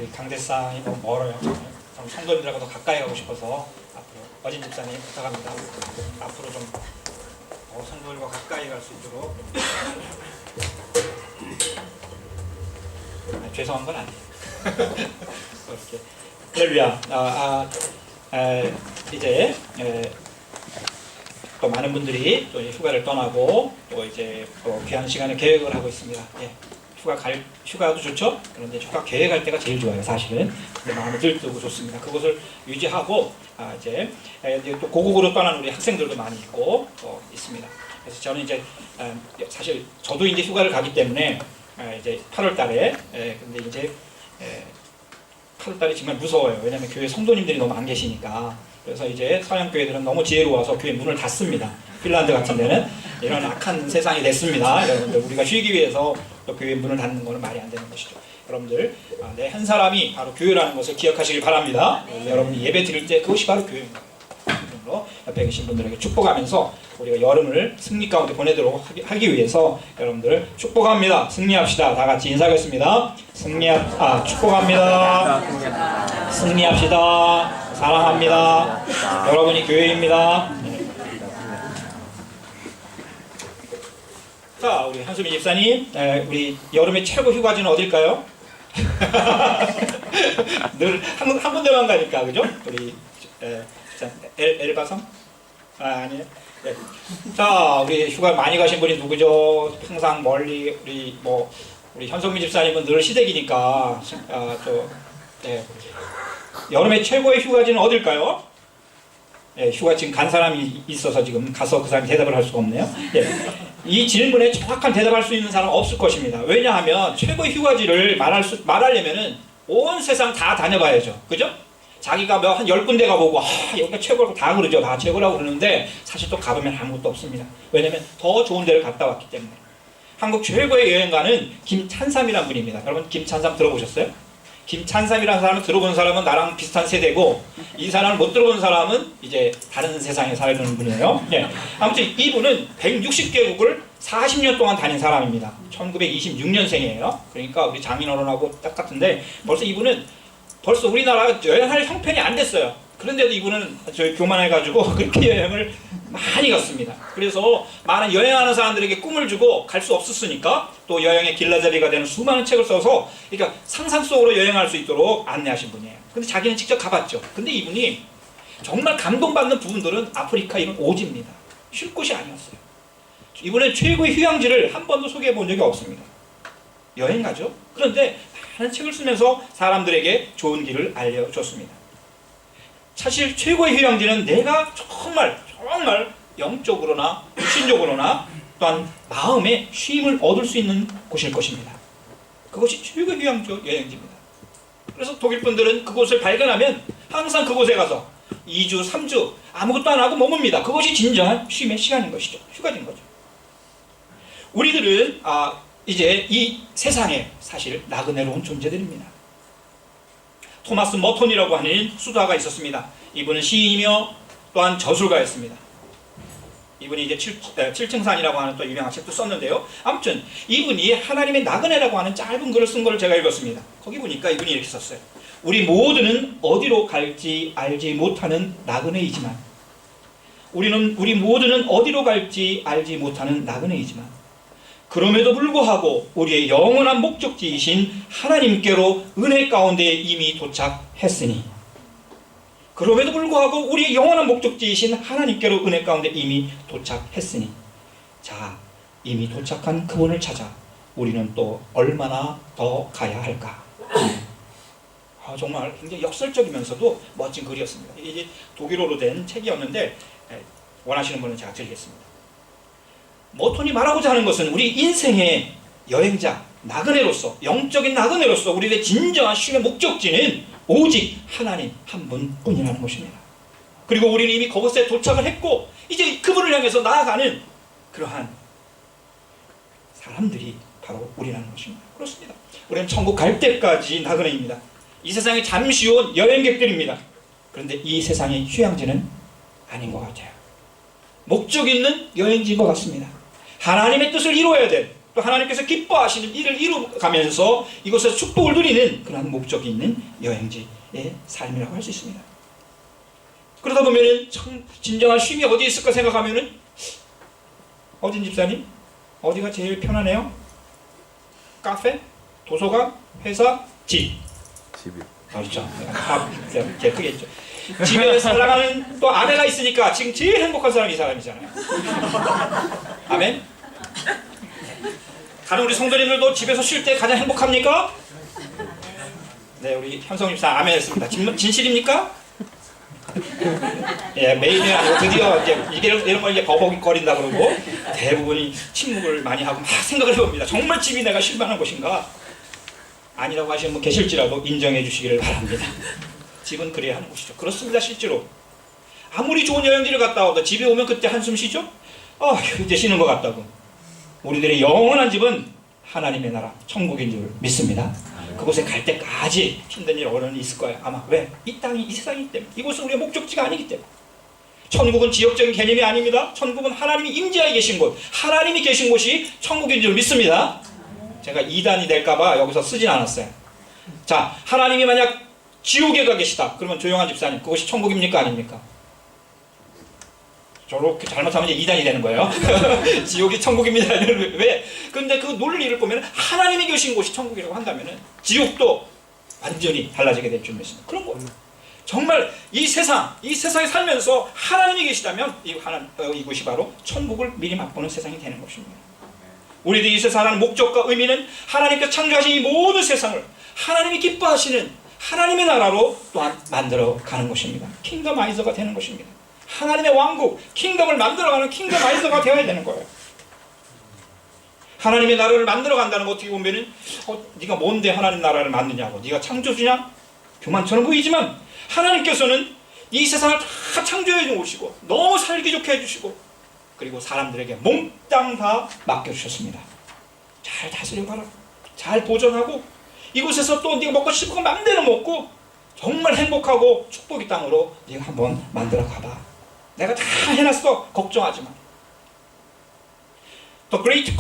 우리 강대상이 너무 멀어요. 저는 성도님들하고 더 가까이 가고 싶어서 앞으로 어진 집사님 부탁합니다. 앞으로 좀 성도들과 가까이 갈 수 있도록. 죄송한 건 아니에요. 그렇게. 할렐루야. 이제 또 많은 분들이 또 휴가를 떠나고 또 이제 귀한 시간을 계획을 하고 있습니다. 예. 휴가도 좋죠. 그런데 휴가 계획할 때가 제일 좋아요, 사실은. 근데 마음에 들뜨고 좋습니다. 그것을 유지하고 이제 또 고국으로 떠난 우리 학생들도 많이 있고 있습니다. 그래서 저는 이제 사실 저도 이제 휴가를 가기 때문에 이제 8월달에 근데 이제 8월달이 정말 무서워요. 왜냐하면 교회 성도님들이 너무 안 계시니까. 그래서 이제 서양 교회들은 너무 지혜로워서 교회 문을 닫습니다. 핀란드 같은 데는 이런 악한 세상이 됐습니다. 여러분들 우리가 쉬기 위해서 또 교회 문을 닫는 것은 말이 안 되는 것이죠. 여러분들 내 한 사람이 바로 교회라는 것을 기억하시길 바랍니다. 여러분이 예배 드릴 때 그것이 바로 교회입니다. 옆에 계신 분들에게 축복하면서 우리가 여름을 승리 가운데 보내도록 하기 위해서 여러분들 축복합니다. 승리합시다. 다 같이 인사하겠습니다. 축복합니다. 승리합시다. 사랑합니다. 여러분이 교회입니다. 자, 우리 한수민 집사님, 우리 여름의 최고 휴가지는 어딜까요? 늘 한 군데만 가니까, 그죠? 우리 엘바섬? 아니에요. 네. 자, 우리 휴가 많이 가신 분이 누구죠? 항상 멀리 우리 현성민 집사님은 늘 시댁이니까 여름의 최고의 휴가지는 어딜까요? 네, 휴가 지금 간 사람이 있어서 지금 가서 그 사람이 대답을 할 수가 없네요. 네. 이 질문에 정확한 대답할 수 있는 사람은 없을 것입니다. 왜냐하면 최고의 휴가지를 말하려면은 온 세상 다 다녀봐야죠. 그죠? 자기가 한 10군데 가보고 여기가 최고라고 다 그러죠. 다 최고라고 그러는데 사실 또 가보면 아무것도 없습니다. 왜냐면 더 좋은 데를 갔다 왔기 때문에. 한국 최고의 여행가는 김찬삼이라는 분입니다. 여러분 김찬삼 들어보셨어요? 김찬삼이라는 사람을 들어본 사람은 나랑 비슷한 세대고 이 사람을 못 들어본 사람은 이제 다른 세상에 살는 분이에요. 예. 아무튼 이분은 160개국을 40년 동안 다닌 사람입니다. 1926년생이에요. 그러니까 우리 장인어른하고 딱 같은데 벌써 우리나라가 여행할 형편이 안 됐어요. 그런데도 이분은 저희 교만해가지고 그렇게 여행을 많이 갔습니다. 그래서 많은 여행하는 사람들에게 꿈을 주고 갈 수 없었으니까 또 여행의 길라잡이가 되는 수많은 책을 써서 그러니까 상상 속으로 여행할 수 있도록 안내하신 분이에요. 근데 자기는 직접 가봤죠. 근데 이분이 정말 감동받는 부분들은 아프리카 이런 오지입니다. 쉴 곳이 아니었어요. 이분은 최고의 휴양지를 한 번도 소개해 본 적이 없습니다. 여행가죠. 그런데 많은 책을 쓰면서 사람들에게 좋은 길을 알려줬습니다. 사실 최고의 휴양지는 내가 정말 영적으로나 육신적으로나 또한 마음의 쉼을 얻을 수 있는 곳일 것입니다. 그것이 최고의 여행지입니다. 그래서 독일 분들은 그곳을 발견하면 항상 그곳에 가서 2주, 3주 아무것도 안 하고 머뭅니다. 그것이 진정한 쉼의 시간인 것이죠. 휴가인 거죠. 우리들은 이제 이 세상에 사실 나그네로운 존재들입니다. 토마스 머톤이라고 하는 수도가가 있었습니다. 이분은 시인이며 또한 저술가였습니다. 이분이 이제 7층산이라고 하는 또 유명한 책도 썼는데요. 아무튼 이분이 하나님의 나그네라고 하는 짧은 글을 쓴 걸 제가 읽었습니다. 거기 보니까 이분이 이렇게 썼어요. 우리 모두는 어디로 갈지 알지 못하는 나그네이지만 우리 모두는 어디로 갈지 알지 못하는 나그네이지만 그럼에도 불구하고 우리의 영원한 목적지이신 하나님께로 은혜 가운데 이미 도착했으니 그럼에도 불구하고 우리의 영원한 목적지이신 하나님께로 은혜 가운데 이미 도착했으니 자, 이미 도착한 그분을 찾아 우리는 또 얼마나 더 가야 할까? 정말 굉장히 역설적이면서도 멋진 글이었습니다. 이게 독일어로 된 책이었는데 원하시는 분은 제가 드리겠습니다. 머톤이 말하고자 하는 것은 우리 인생의 여행자, 나그네로서 영적인 나그네로서 우리의 진정한 쉼의 목적지는 오직 하나님 한 분뿐이라는 것입니다. 그리고 우리는 이미 그곳에 도착을 했고 이제 그분을 향해서 나아가는 그러한 사람들이 바로 우리라는 것입니다. 그렇습니다. 우리는 천국 갈 때까지 나그네입니다. 이 세상에 잠시 온 여행객들입니다. 그런데 이 세상의 휴양지는 아닌 것 같아요. 목적 있는 여행지인 것 같습니다. 하나님의 뜻을 이루어야 될 또 하나님께서 기뻐하시는 일을 이루가면서 이곳에서 축복을 누리는 그런 목적이 있는 여행지의 삶이라고 할 수 있습니다. 그러다 보면은 참 진정한 쉼이 어디 있을까 생각하면은 어딘 집사님? 어디가 제일 편하네요? 카페? 도서관? 회사? 집? 집이. 그렇죠. 제일 크겠죠. 집에 살아가는 또 아내가 있으니까 지금 제일 행복한 사람이 이 사람이잖아요. 아멘? 다른 우리 성도님들도 집에서 쉴 때 가장 행복합니까? 네, 우리 현성 집사 아멘 했습니다. 진실입니까? 예, 매일은 아니고 드디어 이제 이런 걸 이제 버벅거린다 그러고 대부분이 침묵을 많이 하고 막 생각을 해봅니다. 정말 집이 내가 쉴만한 곳인가? 아니라고 하시는 분 계실지라도 인정해 주시기를 바랍니다. 집은 그래야 하는 곳이죠. 그렇습니다. 실제로 아무리 좋은 여행지를 갔다 와도 집에 오면 그때 한숨 쉬죠? 이제 쉬는 것 같다고. 우리들의 영원한 집은 하나님의 나라 천국인 줄 믿습니다. 그곳에 갈 때까지 힘든 일 어려움이 있을 거예요. 아마 왜? 이 땅이 이 세상이기 때문에. 이곳은 우리의 목적지가 아니기 때문에. 천국은 지역적인 개념이 아닙니다. 천국은 하나님이 임재하에 계신 곳, 하나님이 계신 곳이 천국인 줄 믿습니다. 제가 이단이 될까봐 여기서 쓰진 않았어요. 자, 하나님이 만약 지옥에 가 계시다. 그러면 조용한 집사님, 그것이 천국입니까? 아닙니까? 저렇게 잘못하면 이제 이단이 되는 거예요. 지옥이 천국입니다. 왜? 근데 그 논리를 보면 하나님이 계신 곳이 천국이라고 한다면 지옥도 완전히 달라지게 될 줄 믿습니다. 그런 거. 정말 이 세상에 살면서 하나님이 계시다면 이곳이 바로 천국을 미리 맛보는 세상이 되는 것입니다. 우리들이 이 세상에 사는 목적과 의미는 하나님께서 창조하신 이 모든 세상을 하나님이 기뻐하시는 하나님의 나라로 또한 만들어가는 것입니다. 킹덤아이저가 되는 것입니다. 하나님의 왕국, 킹덤을 만들어가는 킹덤아이저가 되어야 되는 거예요. 하나님의 나라를 만들어간다는 거 어떻게 보면은 네가 뭔데 하나님 나라를 만드냐고, 네가 창조주냐? 교만처럼 보이지만 하나님께서는 이 세상을 다 창조해 주시고 너무 살기 좋게 해주시고 그리고 사람들에게 몽땅 다 맡겨주셨습니다. 잘 다스려가라. 잘 보존하고 이곳에서 또 네가 먹고 싶은 거 맘대로 먹고 정말 행복하고 축복의 땅으로 네가 한번 만들어 가봐. 내가 다 해놨어. 걱정하지 마. The Great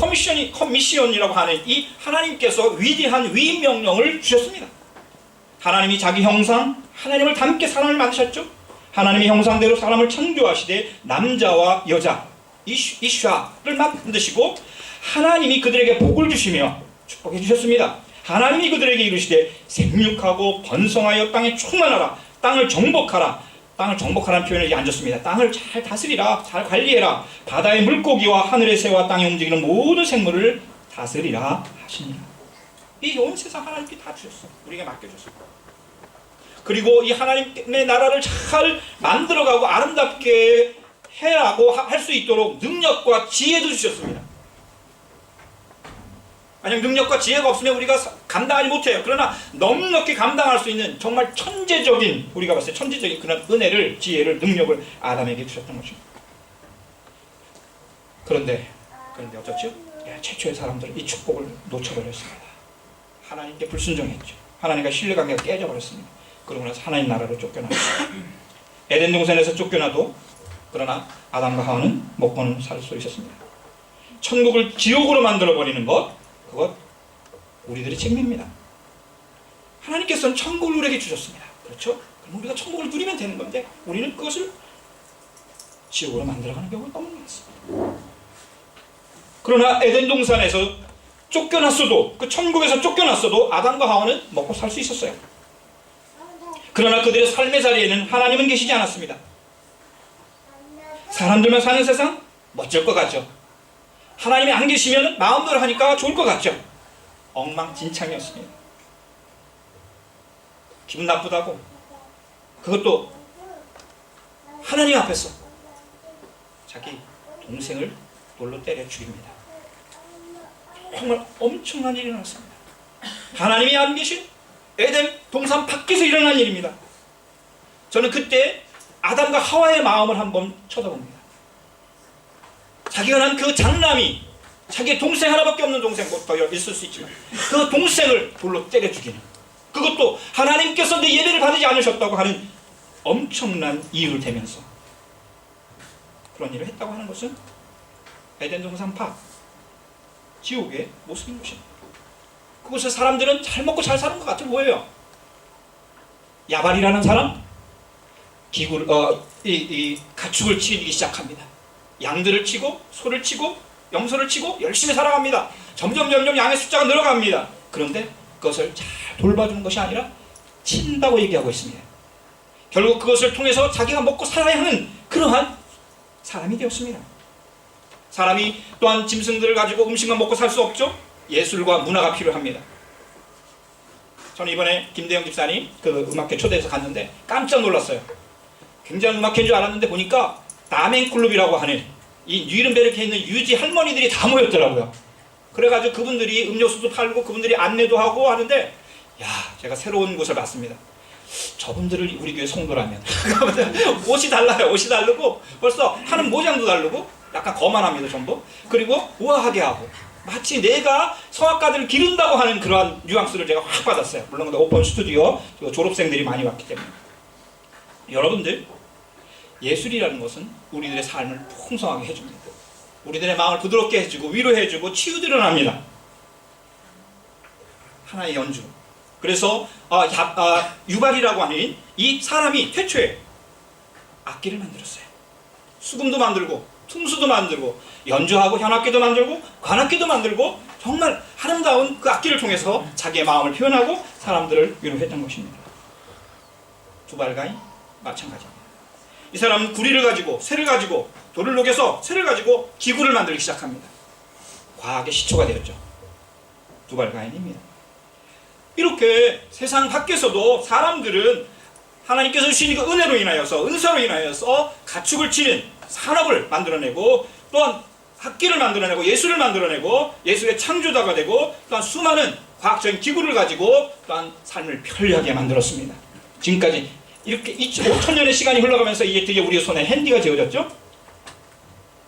Commission이라고 하는 이 하나님께서 위대한 위임 명령을 주셨습니다. 하나님이 자기 형상, 하나님을 닮게 사람을 만드셨죠. 하나님의 형상대로 사람을 창조하시되 남자와 여자, 이샤를 만드시고 하나님이 그들에게 복을 주시며 축복해 주셨습니다. 하나님이 그들에게 이르시되 생육하고 번성하여 땅에 충만하라. 땅을 정복하라. 땅을 정복하라는 표현을 안 줬습니다. 땅을 잘 다스리라. 잘 관리해라. 바다의 물고기와 하늘의 새와 땅에 움직이는 모든 생물을 다스리라 하시니라. 이 온 세상 하나님께 다 주셨어. 우리에게 맡겨줬어. 그리고 이 하나님의 나라를 잘 만들어가고 아름답게 해라고 할 수 있도록 능력과 지혜도 주셨습니다. 만약 능력과 지혜가 없으면 우리가 감당하지 못해요. 그러나 넉넉히 감당할 수 있는 정말 천재적인, 우리가 봤을 때 천재적인 그런 은혜를, 지혜를, 능력을 아담에게 주셨던 것입니다. 그런데 어쩌죠? 최초의 사람들은 이 축복을 놓쳐버렸습니다. 하나님께 불순종했죠. 하나님과 신뢰관계가 깨져버렸습니다. 그러고 나서 하나님 나라로 쫓겨났죠. 에덴 동산에서 쫓겨나도 그러나 아담과 하와는 먹고는 살 수 있었습니다. 천국을 지옥으로 만들어버리는 것, 그것 우리들의 책임입니다. 하나님께서는 천국을 우리에게 주셨습니다. 그렇죠? 그럼 우리가 천국을 누리면 되는 건데 우리는 그것을 지옥으로 만들어가는 경우가 너무 많습니다. 그러나 에덴 동산에서 쫓겨났어도, 그 천국에서 쫓겨났어도 아담과 하와는 먹고 살 수 있었어요. 그러나 그들의 삶의 자리에는 하나님은 계시지 않았습니다. 사람들만 사는 세상 멋질 것 같죠. 하나님이 안 계시면 마음대로 하니까 좋을 것 같죠. 엉망진창이었습니다. 기분 나쁘다고 그것도 하나님 앞에서 자기 동생을 돌로 때려 죽입니다. 정말 엄청난 일이 일어났습니다. 하나님이 안 계신 에덴 동산 밖에서 일어난 일입니다. 저는 그때 아담과 하와의 마음을 한번 쳐다봅니다. 자기가 난 그 장남이 자기의 동생 하나밖에 없는 동생, 뭐 더 있을 수 있지만 그 동생을 돌로 때려 죽이는, 그것도 하나님께서 내 예배를 받지 않으셨다고 하는 엄청난 이유를 대면서 그런 일을 했다고 하는 것은 에덴 동산 밖 지옥의 모습인 것입니다. 그곳에 사람들은 잘 먹고 잘 사는 것 같아 보여요. 야발이라는 사람, 가축을 치기 시작합니다. 양들을 치고 소를 치고 염소를 치고 열심히 살아갑니다. 점점 양의 숫자가 늘어갑니다. 그런데 그것을 잘 돌봐주는 것이 아니라 친다고 얘기하고 있습니다. 결국 그것을 통해서 자기가 먹고 살아야 하는 그러한 사람이 되었습니다. 사람이 또한 짐승들을 가지고 음식만 먹고 살 수 없죠. 예술과 문화가 필요합니다. 저는 이번에 김대영 집사님 그 음악회 초대해서 갔는데 깜짝 놀랐어요. 굉장한 음악회인 줄 알았는데 보니까 다멘클럽이라고 하는 이 뉘른베르크에 있는 유지 할머니들이 다 모였더라고요. 그래가지고 그분들이 음료수도 팔고 그분들이 안내도 하고 하는데, 야, 제가 새로운 곳을 봤습니다. 저분들을 우리 교회 성도라면 옷이 달라요. 옷이 다르고 벌써 하는 모양도 다르고 약간 거만합니다. 전부. 그리고 우아하게 하고 마치 내가 성악가들을 기른다고 하는 그러한 뉘앙스를 제가 확 받았어요. 물론 오픈 스튜디오 졸업생들이 많이 왔기 때문에. 여러분들, 예술이라는 것은 우리들의 삶을 풍성하게 해줍니다. 우리들의 마음을 부드럽게 해주고 위로해주고 치유 드러납니다. 하나의 연주. 그래서 유발이라고 하는 이 사람이 태초에 악기를 만들었어요. 수금도 만들고 퉁수도 만들고 연주하고 현악기도 만들고 관악기도 만들고 정말 아름다운 그 악기를 통해서 자기의 마음을 표현하고 사람들을 위로했던 것입니다. 두발가이 마찬가지입니다. 이 사람은 구리를 가지고 쇠를 가지고 돌을 녹여서 쇠를 가지고 기구를 만들기 시작합니다. 과학의 시초가 되었죠. 두발가인입니다. 이렇게 세상 밖에서도 사람들은 하나님께서 주신 그 은혜로 인하여서 은사로 인하여서 가축을 치는 산업을 만들어내고 또한 악기를 만들어내고 예술을 만들어내고 예술의 창조자가 되고 또한 수많은 과학적인 기구를 가지고 또한 삶을 편리하게 만들었습니다. 지금까지 이렇게 5천년의 시간이 흘러가면서 이제 드디어 우리의 손에 핸디가 지어졌죠.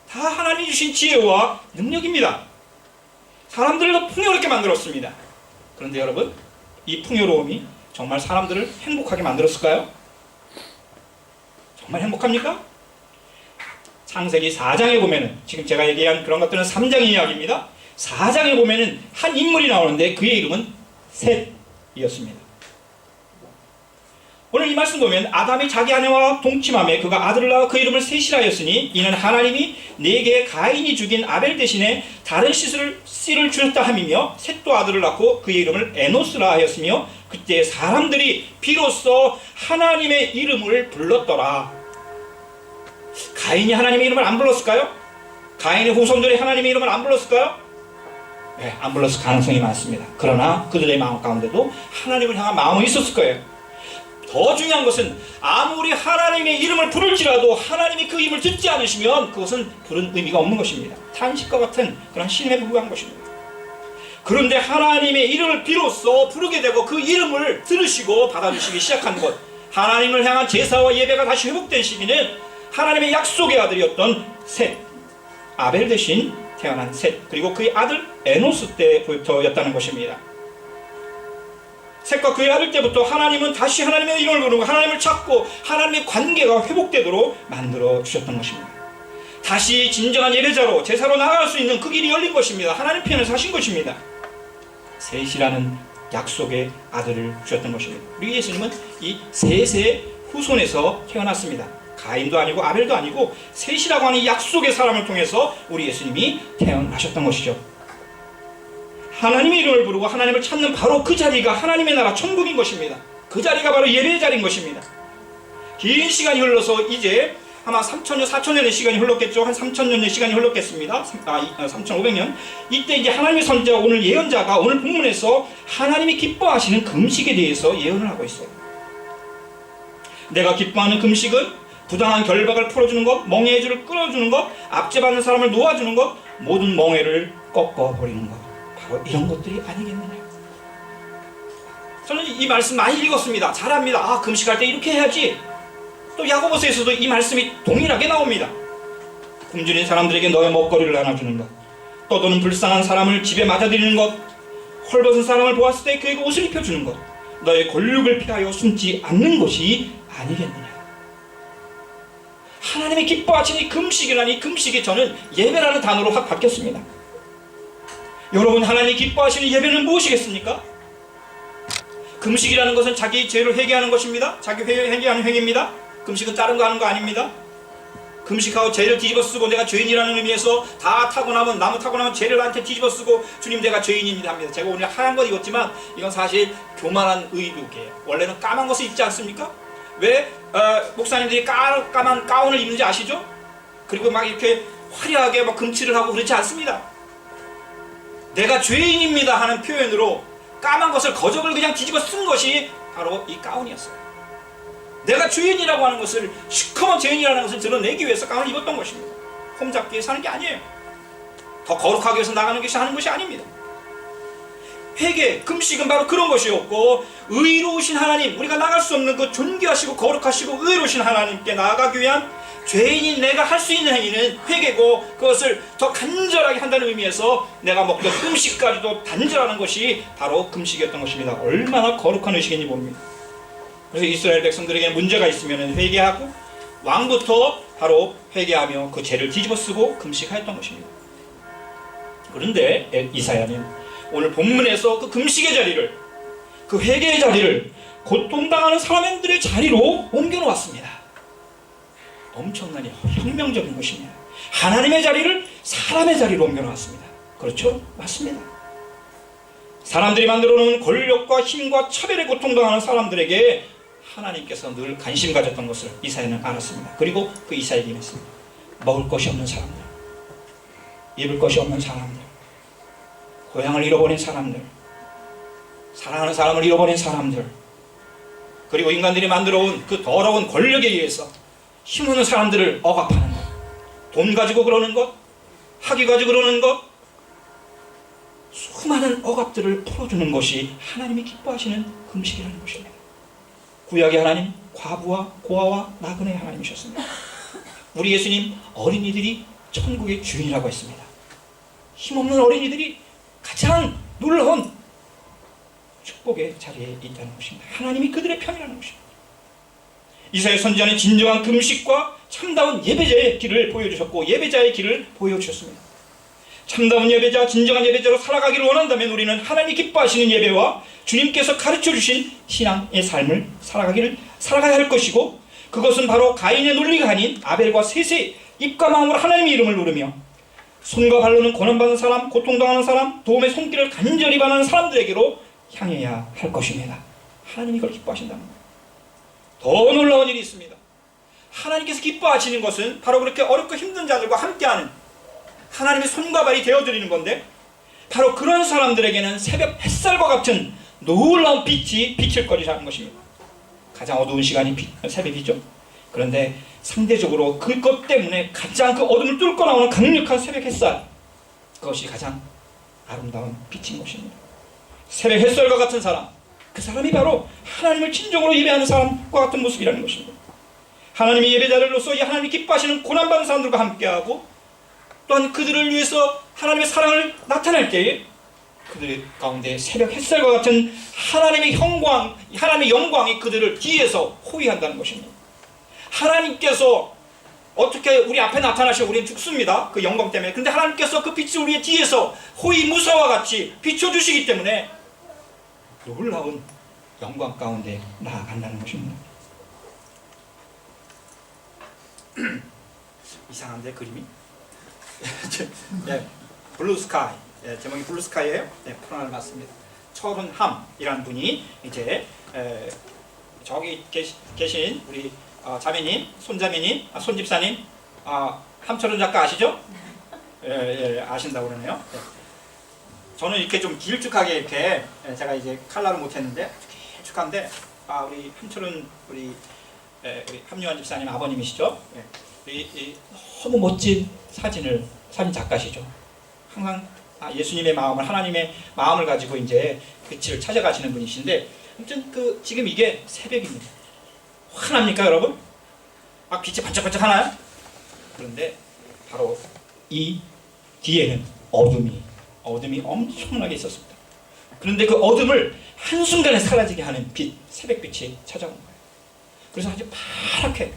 다 하나님 주신 지혜와 능력입니다. 사람들을 풍요롭게 만들었습니다. 그런데 여러분, 이 풍요로움이 정말 사람들을 행복하게 만들었을까요? 정말 행복합니까? 창세기 4장에 보면은, 지금 제가 얘기한 그런 것들은 3장의 이야기입니다. 4장에 보면은 한 인물이 나오는데 그의 이름은 셋이었습니다. 오늘 이 말씀 보면 아담이 자기 아내와 동침함에 그가 아들을 낳아 그 이름을 셋이라 하였으니 이는 하나님이 내게 가인이 죽인 아벨 대신에 다른 씨를 주셨다 함이며 셋도 아들을 낳고 그의 이름을 에노스라 하였으며 그때 사람들이 비로소 하나님의 이름을 불렀더라. 가인이 하나님의 이름을 안 불렀을까요? 가인의 후손들이 하나님의 이름을 안 불렀을까요? 네, 안 불렀을 가능성이 많습니다. 그러나 그들의 마음 가운데도 하나님을 향한 마음은 있었을 거예요. 더 중요한 것은 아무리 하나님의 이름을 부를지라도 하나님이 그 이름을 듣지 않으시면 그것은 부른 의미가 없는 것입니다. 탄식과 같은 그런 신임에 불과한 것입니다. 그런데 하나님의 이름을 비로소 부르게 되고 그 이름을 들으시고 받아주시기 시작한 것, 하나님을 향한 제사와 예배가 다시 회복된 시기는 하나님의 약속의 아들이었던 셋, 아벨 대신 태어난 셋, 그리고 그의 아들 에노스 때부터였다는 것입니다. 셋과 그의 아들 때부터 하나님은 다시 하나님의 이름을 부르고 하나님을 찾고 하나님의 관계가 회복되도록 만들어 주셨던 것입니다. 다시 진정한 예배자로 제사로 나아갈 수 있는 그 길이 열린 것입니다. 하나님 편에서 하신 것입니다. 셋이라는 약속의 아들을 주셨던 것입니다. 우리 예수님은 이 셋의 후손에서 태어났습니다. 가인도 아니고 아벨도 아니고 셋이라고 하는 약속의 사람을 통해서 우리 예수님이 태어나셨던 것이죠. 하나님의 이름을 부르고 하나님을 찾는 바로 그 자리가 하나님의 나라 천국인 것입니다. 그 자리가 바로 예배의 자리인 것입니다. 긴 시간이 흘러서 이제 아마 3,000년, 4,000년의 시간이 흘렀겠죠. 한 3,000년의 시간이 흘렀겠습니다. 3,500년. 이때 이제 하나님의 선지자, 오늘 예언자가 오늘 본문에서 하나님이 기뻐하시는 금식에 대해서 예언을 하고 있어요. 내가 기뻐하는 금식은 부당한 결박을 풀어주는 것, 멍에의 줄을 끊어주는 것, 압제받는 사람을 놓아주는 것, 모든 멍에를 꺾어버리는 것. 바로 이런 것들이 아니겠느냐. 저는 이 말씀 많이 읽었습니다. 잘합니다. 금식할 때 이렇게 해야지. 또 야고보서에서도 이 말씀이 동일하게 나옵니다. 굶주린 사람들에게 너의 먹거리를 나눠주는 것, 떠도는 불쌍한 사람을 집에 맞아들이는 것, 헐벗은 사람을 보았을 때 그에게 옷을 입혀주는 것, 너의 권력을 피하여 숨지 않는 것이 아니겠느냐. 하나님이 기뻐하시는 이 금식이라니, 금식이 저는 예배라는 단어로 확 바뀌었습니다. 여러분, 하나님이 기뻐하시는 예배는 무엇이겠습니까? 금식이라는 것은 자기 죄를 회개하는 것입니다. 자기 회개하는 행위입니다. 금식은 다른 거 하는 거 아닙니다. 금식하고 죄를 뒤집어 쓰고 내가 죄인이라는 의미에서 다 타고 나면, 나무 타고 나면 죄를 나한테 뒤집어 쓰고 주님 내가 죄인입니다 합니다. 제가 오늘 하얀 것 입었지만 이건 사실 교만한 의복이에요. 원래는 까만 것을 입지 않습니까? 왜 목사님들이 까만 가운을 입는지 아시죠? 그리고 막 이렇게 화려하게 막 금칠을 하고 그렇지 않습니다. 내가 죄인입니다 하는 표현으로 까만 것을, 거적을 그냥 뒤집어 쓴 것이 바로 이 가운이었어요. 내가 죄인이라고 하는 것을, 시커먼 죄인이라는 것을 드러내기 위해서 가운을 입었던 것입니다. 홈잡기 위해서 하는 게 아니에요. 더 거룩하기 위해서 나가는 것이 하는 것이 아닙니다. 회개, 금식은 바로 그런 것이었고, 의로우신 하나님, 우리가 나갈 수 없는 그 존귀하시고 거룩하시고 의로우신 하나님께 나아가기 위한 죄인인 내가 할 수 있는 행위는 회개고, 그것을 더 간절하게 한다는 의미에서 내가 먹던 음식까지도 단절하는 것이 바로 금식이었던 것입니다. 얼마나 거룩한 의식인지 모릅니다. 그래서 이스라엘 백성들에게 문제가 있으면 회개하고, 왕부터 바로 회개하며 그 죄를 뒤집어 쓰고 금식하였던 것입니다. 그런데 이사야는 오늘 본문에서 그 금식의 자리를, 그 회개의 자리를 고통당하는 사람들의 자리로 옮겨놓았습니다. 엄청나게 혁명적인 것입니다. 하나님의 자리를 사람의 자리로 옮겨놓았습니다. 그렇죠? 맞습니다. 사람들이 만들어 놓은 권력과 힘과 차별에 고통당하는 사람들에게 하나님께서 늘 관심 가졌던 것을 이사야는 알았습니다. 그리고 그 이사야에게 했습니다. 먹을 것이 없는 사람들, 입을 것이 없는 사람들, 고향을 잃어버린 사람들, 사랑하는 사람을 잃어버린 사람들, 그리고 인간들이 만들어온 그 더러운 권력에 의해서 힘없는 사람들을 억압하는 것, 돈 가지고 그러는 것, 학위 가지고 그러는 것, 수많은 억압들을 풀어주는 것이 하나님이 기뻐하시는 금식이라는 것입니다. 구약의 하나님, 과부와 고아와 나그네의 하나님이셨습니다. 우리 예수님, 어린이들이 천국의 주인이라고 했습니다. 힘없는 어린이들이 가장 놀라운 축복의 자리에 있다는 것입니다. 하나님이 그들의 편이라는 것입니다. 이사야 선지자는 진정한 금식과 참다운 예배자의 길을 보여주셨고, 예배자의 길을 보여주셨습니다. 참다운 예배자, 진정한 예배자로 살아가기를 원한다면 우리는 하나님이 기뻐하시는 예배와 주님께서 가르쳐주신 신앙의 삶을 살아가야 할 것이고, 그것은 바로 가인의 논리가 아닌 아벨과 셋의 입과 마음으로 하나님의 이름을 누르며 손과 발로는 고난받는 사람, 고통당하는 사람, 도움의 손길을 간절히 바라는 사람들에게로 향해야 할 것입니다. 하나님이 그걸 기뻐하신다는 거예요. 더 놀라운 일이 있습니다. 하나님께서 기뻐하시는 것은 바로 그렇게 어렵고 힘든 자들과 함께하는 하나님의 손과 발이 되어드리는 건데, 바로 그런 사람들에게는 새벽 햇살과 같은 놀라운 빛이 비칠 것이라는 것입니다. 가장 어두운 시간이 새벽이죠. 그런데 상대적으로 그것 때문에 가장 그 어둠을 뚫고 나오는 강력한 새벽 햇살, 그것이 가장 아름다운 빛인 것입니다. 새벽 햇살과 같은 사람, 그 사람이 바로 하나님을 진정으로 예배하는 사람과 같은 모습이라는 것입니다. 하나님의 예배자들로서 이 하나님이 기뻐하시는 고난받는 사람들과 함께하고, 또한 그들을 위해서 하나님의 사랑을 나타낼 때에 그들 가운데 새벽 햇살과 같은 하나님의 영광이 그들을 뒤에서 호위한다는 것입니다. 하나님께서 어떻게 우리 앞에 나타나시고 우리는 죽습니다. 그 영광 때문에. 그런데 하나님께서 그 빛을 우리의 뒤에서 호위 무사와 같이 비춰주시기 때문에 놀라운 영광 가운데 나아간다는 것입니다. 이상한데 그림이? 네, 블루스카이, 네, 제목이 블루스카이예요. 네, 프로나를 맞습니다. 철은함이라는 분이 이제 저기 계신 우리 자매님, 손자매님, 손집사님, 함철은 작가 아시죠? 예, 아신다고 그러네요. 네. 저는 이렇게 좀 길쭉하게 이렇게, 제가 이제 칼라를 못했는데 길쭉한데, 우리 함철은 우리 함유한 집사님 아버님이시죠? 네. 너무 멋진 사진 작가시죠. 항상 예수님의 마음을, 하나님의 마음을 가지고 이제 빛을 찾아가시는 분이신데, 아무튼 지금 이게 새벽입니다. 환합니까 여러분? 빛이 반짝반짝 하나요? 그런데 바로 이 뒤에는 어둠이 엄청나게 있었습니다. 그런데 그 어둠을 한순간에 사라지게 하는 빛, 새벽빛이 찾아온 거예요. 그래서 아주 파랗게,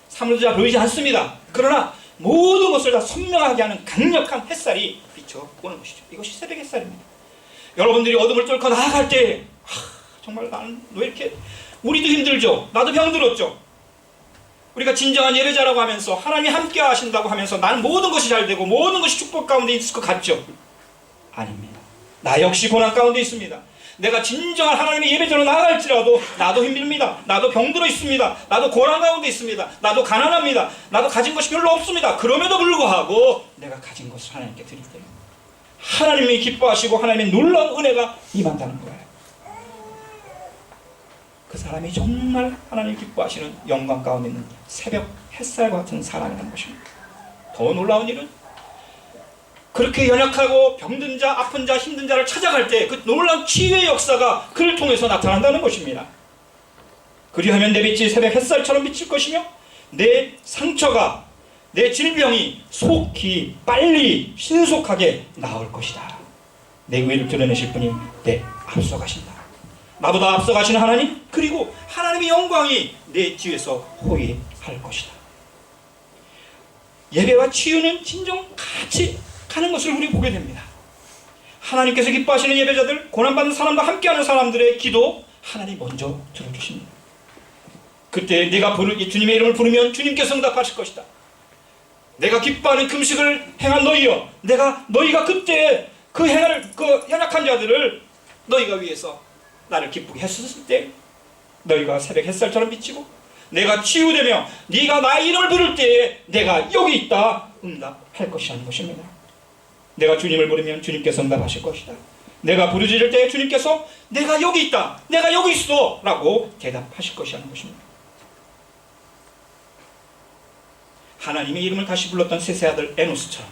사물조차 보이지 않습니다. 그러나 모든 것을 다 선명하게 하는 강력한 햇살이 비춰오는 것이죠. 이것이 새벽 햇살입니다. 여러분들이 어둠을 뚫고 나아갈 때 정말 나는 왜 이렇게, 우리도 힘들죠. 나도 병들었죠. 우리가 진정한 예배자라고 하면서 하나님이 함께 하신다고 하면서 나는 모든 것이 잘 되고 모든 것이 축복 가운데 있을 것 같죠? 아닙니다. 나 역시 고난 가운데 있습니다. 내가 진정한 하나님의 예배자로 나아갈지라도 나도 힘듭니다. 나도 병들어 있습니다. 나도 고난 가운데 있습니다. 나도 가난합니다. 나도 가진 것이 별로 없습니다. 그럼에도 불구하고 내가 가진 것을 하나님께 드릴 때 하나님이 기뻐하시고 하나님의 놀라운 은혜가 임한다는 거예요. 그 사람이 정말 하나님 기뻐하시는 영광 가운데 있는 새벽 햇살 같은 사람이라는 것입니다. 더 놀라운 일은 그렇게 연약하고 병든 자, 아픈 자, 힘든 자를 찾아갈 때 그 놀라운 치유의 역사가 그를 통해서 나타난다는 것입니다. 그리하면 내 빛이 새벽 햇살처럼 비칠 것이며 내 상처가, 내 질병이 속히 빨리 신속하게 나을 것이다. 내 의를 드러내실 분이 내 앞서가신다. 나보다 앞서가시는 하나님, 그리고 하나님의 영광이 내 뒤에서 호위할 것이다. 예배와 치유는 진정 같이 가는 것을 우리 보게 됩니다. 하나님께서 기뻐하시는 예배자들, 고난받는 사람과 함께하는 사람들의 기도 하나님 먼저 들어주십니다. 그때 내가 주님의 이름을 부르면 주님께서 응답하실 것이다. 내가 기뻐하는 금식을 행한 너희여, 너희가 그때 그 연약한 자들을 너희가 위해서 나를 기쁘게 했었을 때 너희가 새벽 햇살처럼 비치고 내가 치유되며 네가 나의 이름을 부를 때에 내가 여기 있다 응답할 것이라는 것입니다. 내가 주님을 부르면 주님께서 응답하실 것이다. 내가 부르짖을 때 주님께서 내가 여기 있다, 내가 여기 있어 라고 대답하실 것이라는 것입니다. 하나님의 이름을 다시 불렀던 셋의 아들 에노스처럼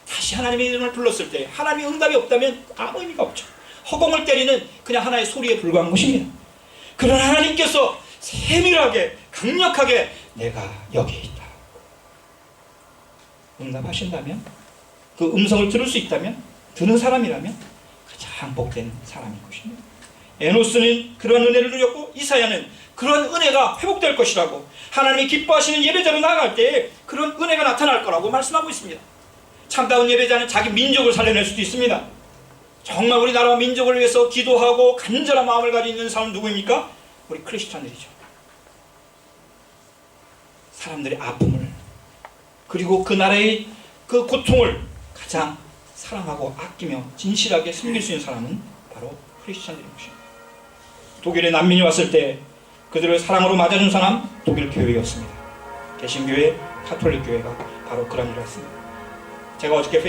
다시 하나님의 이름을 불렀을 때 하나님의 응답이 없다면 아무 의미가 없죠. 허공을 때리는 그냥 하나의 소리에 불과한 것입니다. 그러나 하나님께서 세밀하게 강력하게 내가 여기 있다 응답하신다면, 그 음성을 들을 수 있다면, 듣는 사람이라면 가장 복된 사람인 것입니다. 에노스는 그런 은혜를 누렸고 이사야는 그런 은혜가 회복될 것이라고, 하나님이 기뻐하시는 예배자로 나아갈 때 그런 은혜가 나타날 거라고 말씀하고 있습니다. 참다운 예배자는 자기 민족을 살려낼 수도 있습니다. 정말 우리나라와 민족을 위해서 기도하고 간절한 마음을 가지고 있는 사람은 누구입니까? 우리 크리스찬들이죠. 사람들의 아픔을, 그리고 그 나라의 그 고통을 가장 사랑하고 아끼며 진실하게 섬길 수 있는 사람은 바로 크리스찬들인 것입니다. 독일에 난민이 왔을 때 그들을 사랑으로 맞아준 사람 독일 교회였습니다. 개신교회, 카톨릭 교회가 바로 그런 일을 했습니다. 제가 어저께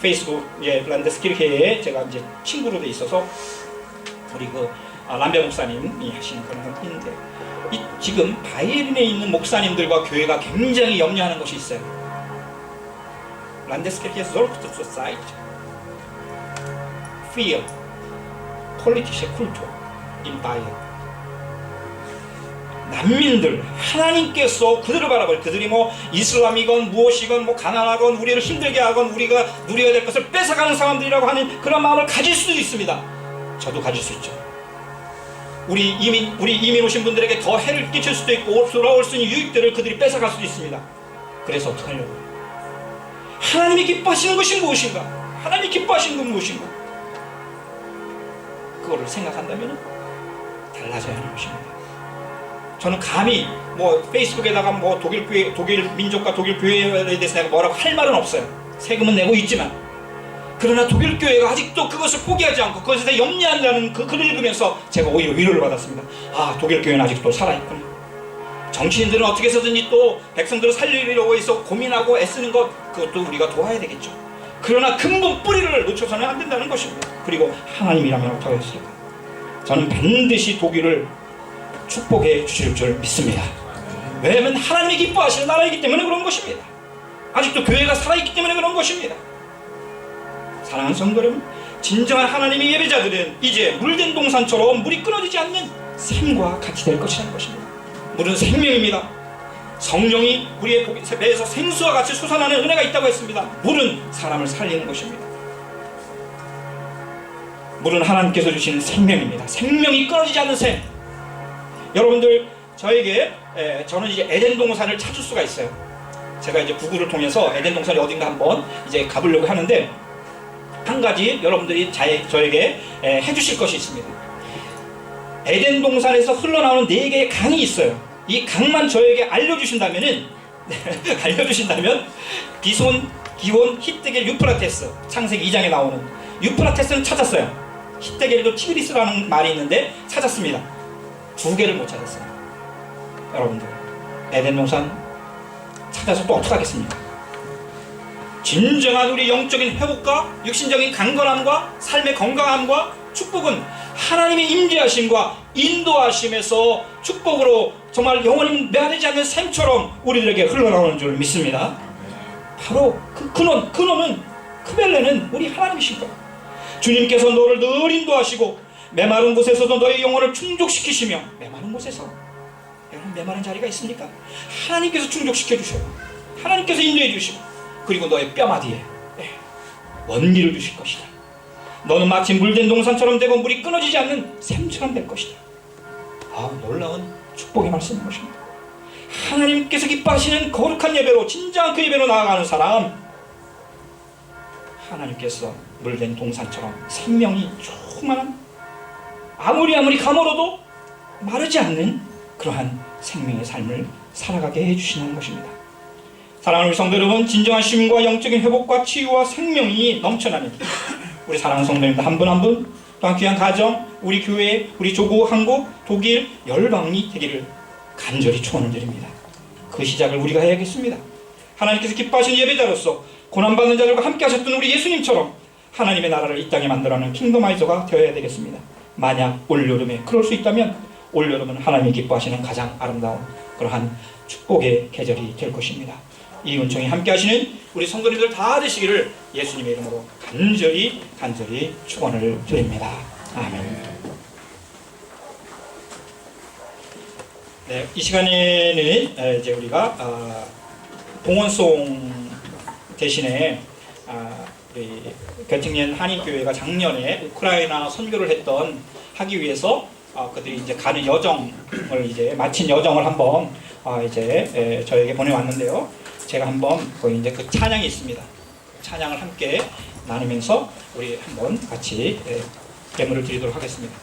페이스북에 란데스키르케에 제가 이제 친구로 돼 있어서 우리 람베 목사님이 하시는 그런 건 있는데, 지금 바이에른에 있는 목사님들과 교회가 굉장히 염려하는 것이 있어요. Landeskirche sorgt zurzeit für politische Kultur in Bayern. 난민들, 하나님께서 그들을 바라볼, 그들이 이슬람이건 무엇이건 가난하건 우리를 힘들게 하건 우리가 누려야 될 것을 뺏어가는 사람들이라고 하는 그런 마음을 가질 수도 있습니다. 저도 가질 수 있죠. 우리 이민 오신 분들에게 더 해를 끼칠 수도 있고 돌아올 수 있는 유익들을 그들이 뺏어갈 수도 있습니다. 그래서 어떻게 하려고? 하나님이 기뻐하시는 것이 무엇인가? 하나님이 기뻐하시는 건 무엇인가? 그거를 생각한다면 달라져야 하는 것입니다. 저는 감히 페이스북에다가 독일 교회, 독일 민족과 독일 교회에 대해서 내가 뭐라고 할 말은 없어요. 세금은 내고 있지만, 그러나 독일 교회가 아직도 그것을 포기하지 않고 그것에 대해 염려한다는 그 글을 읽으면서 제가 오히려 위로를 받았습니다. 독일 교회는 아직도 살아있구나. 정치인들은 어떻게 해서든지 또 백성들을 살리려고 해서 고민하고 애쓰는 것, 그것도 우리가 도와야 되겠죠. 그러나 근본 뿌리를 놓쳐서는 안 된다는 것입니다. 그리고 하나님이라면 어떻게 했을까? 저는 반드시 독일을 축복해 주실 줄 믿습니다. 왜냐하면 하나님이 기뻐하시는 나라이기 때문에 그런 것입니다. 아직도 교회가 살아있기 때문에 그런 것입니다. 사랑하는 성도 여러분, 진정한 하나님의 예배자들은 이제 물된 동산처럼 물이 끊어지지 않는 샘과 같이 될 것이라는 것입니다. 물은 생명입니다. 성령이 우리의 배에서 생수와 같이 솟아나는 은혜가 있다고 했습니다. 물은 사람을 살리는 것입니다. 물은 하나님께서 주시는 생명입니다. 생명이 끊어지지 않는 샘. 여러분들, 저는 이제 에덴 동산을 찾을 수가 있어요. 제가 이제 구글을 통해서 에덴 동산이 어딘가 한번 이제 가보려고 하는데, 한 가지 여러분들이 저에게 해주실 것이 있습니다. 에덴 동산에서 흘러나오는 4개의 강이 있어요. 이 강만 저에게 알려주신다면 비손, 기혼, 히뜨겔, 유프라테스, 창세기 2장에 나오는 유프라테스는 찾았어요. 히뜨겔도 티그리스라는 말이 있는데 찾았습니다. 2개를 못 찾았어요. 여러분들, 에덴 동산 찾아서 또 어떡하겠습니까? 진정한 우리 영적인 회복과 육신적인 강건함과 삶의 건강함과 축복은 하나님의 임재하심과 인도하심에서 축복으로 정말 영원히 매하되지 않는 샘처럼 우리들에게 흘러나오는 줄 믿습니다. 바로 그 근원은, 크벨레는 우리 하나님이신 거예요. 주님께서 너를 늘 인도하시고 메마른 곳에서도 너의 영혼을 충족시키시며, 메마른 곳에서, 여러분 메마른 자리가 있습니까? 하나님께서 충족시켜 주셔요. 하나님께서 인도해 주시고, 그리고 너의 뼈마디에 원기를 주실 것이다. 너는 마치 물된 동산처럼 되고 물이 끊어지지 않는 샘처럼 될 것이다. 놀라운 축복의 말씀인 것입니다. 하나님께서 기뻐하시는 거룩한 예배로, 진정한 그 예배로 나아가는 사람, 하나님께서 물된 동산처럼 생명이 충만한, 아무리 가물어도 마르지 않는 그러한 생명의 삶을 살아가게 해주시는 것입니다. 사랑하는 우리 성도 여러분, 진정한 쉼과 영적인 회복과 치유와 생명이 넘쳐나는 우리 사랑하는 성도님들 한 분 한 분, 또한 귀한 가정, 우리 교회, 우리 조국, 한국, 독일, 열방이 되기를 간절히 축원을 드립니다. 그 시작을 우리가 해야겠습니다. 하나님께서 기뻐하시는 예배자로서 고난받는 자들과 함께 하셨던 우리 예수님처럼 하나님의 나라를 이 땅에 만들어가는 킹덤아이저가 되어야 되겠습니다. 만약 올여름에 그럴 수 있다면, 올여름은 하나님이 기뻐하시는 가장 아름다운 그러한 축복의 계절이 될 것입니다. 이 은총이 함께 하시는 우리 성도님들 다 되시기를 예수님의 이름으로 간절히 축원을 드립니다. 아멘. 네, 이 시간에는 이제 우리가 봉헌송 대신에 우리 겨팅년 한인교회가 작년에 우크라이나 선교를 하기 위해서 그들이 이제 가는 여정을 이제 마친 여정을 한번 이제 저에게 보내왔는데요. 제가 한번 이제 그 찬양이 있습니다. 그 찬양을 함께 나누면서 우리 한번 같이 예물을 드리도록 하겠습니다.